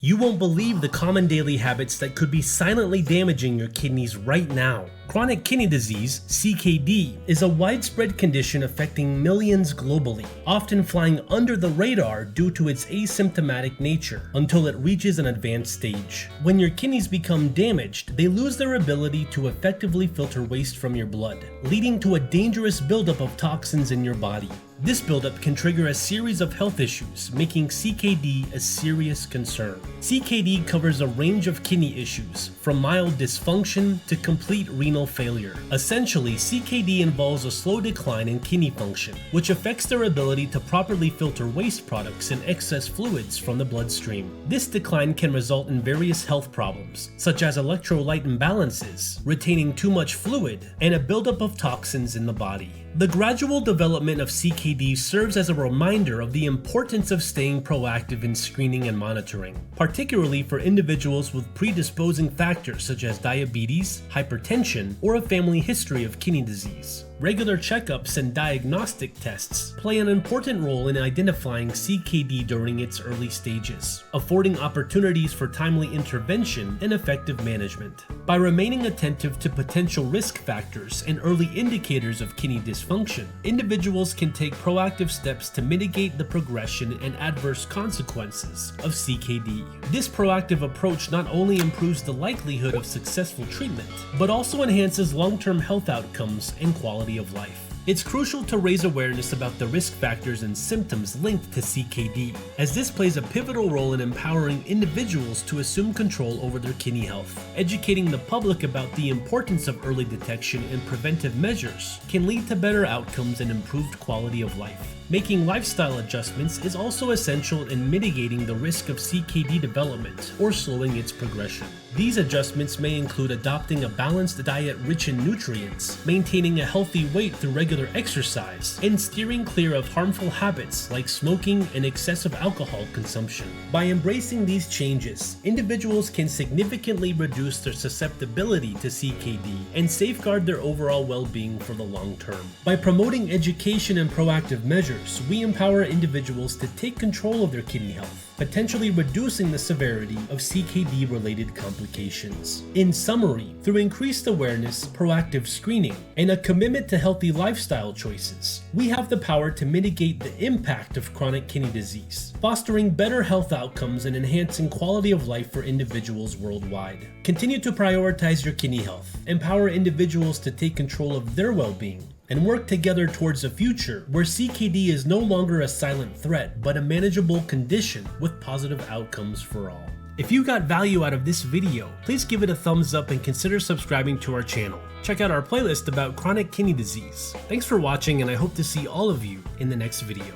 You won't believe the common daily habits that could be silently damaging your kidneys right now. Chronic kidney disease, CKD, is a widespread condition affecting millions globally, often flying under the radar due to its asymptomatic nature until it reaches an advanced stage. When your kidneys become damaged, they lose their ability to effectively filter waste from your blood, leading to a dangerous buildup of toxins in your body. This buildup can trigger a series of health issues, making CKD a serious concern. CKD covers a range of kidney issues, from mild dysfunction to complete renal failure. Essentially, CKD involves a slow decline in kidney function, which affects their ability to properly filter waste products and excess fluids from the bloodstream. This decline can result in various health problems, such as electrolyte imbalances, retaining too much fluid, and a buildup of toxins in the body. The gradual development of CKD serves as a reminder of the importance of staying proactive in screening and monitoring, particularly for individuals with predisposing factors such as diabetes, hypertension, or a family history of kidney disease. Regular checkups and diagnostic tests play an important role in identifying CKD during its early stages, affording opportunities for timely intervention and effective management. By remaining attentive to potential risk factors and early indicators of kidney dysfunction, individuals can take proactive steps to mitigate the progression and adverse consequences of CKD. This proactive approach not only improves the likelihood of successful treatment, but also enhances long-term health outcomes and quality of life. It's crucial to raise awareness about the risk factors and symptoms linked to CKD, as this plays a pivotal role in empowering individuals to assume control over their kidney health. Educating the public about the importance of early detection and preventive measures can lead to better outcomes and improved quality of life. Making lifestyle adjustments is also essential in mitigating the risk of CKD development or slowing its progression. These adjustments may include adopting a balanced diet rich in nutrients, maintaining a healthy weight through regular exercise, and steering clear of harmful habits like smoking and excessive alcohol consumption. By embracing these changes, individuals can significantly reduce their susceptibility to CKD and safeguard their overall well-being for the long term. By promoting education and proactive measures, we empower individuals to take control of their kidney health, potentially reducing the severity of CKD-related complications. In summary, through increased awareness, proactive screening, and a commitment to healthy lifestyle choices, we have the power to mitigate the impact of chronic kidney disease, fostering better health outcomes and enhancing quality of life for individuals worldwide. Continue to prioritize your kidney health, empower individuals to take control of their well-being, and work together towards a future where CKD is no longer a silent threat, but a manageable condition with positive outcomes for all. If you got value out of this video, please give it a thumbs up and consider subscribing to our channel. Check out our playlist about chronic kidney disease. Thanks for watching, and I hope to see all of you in the next video.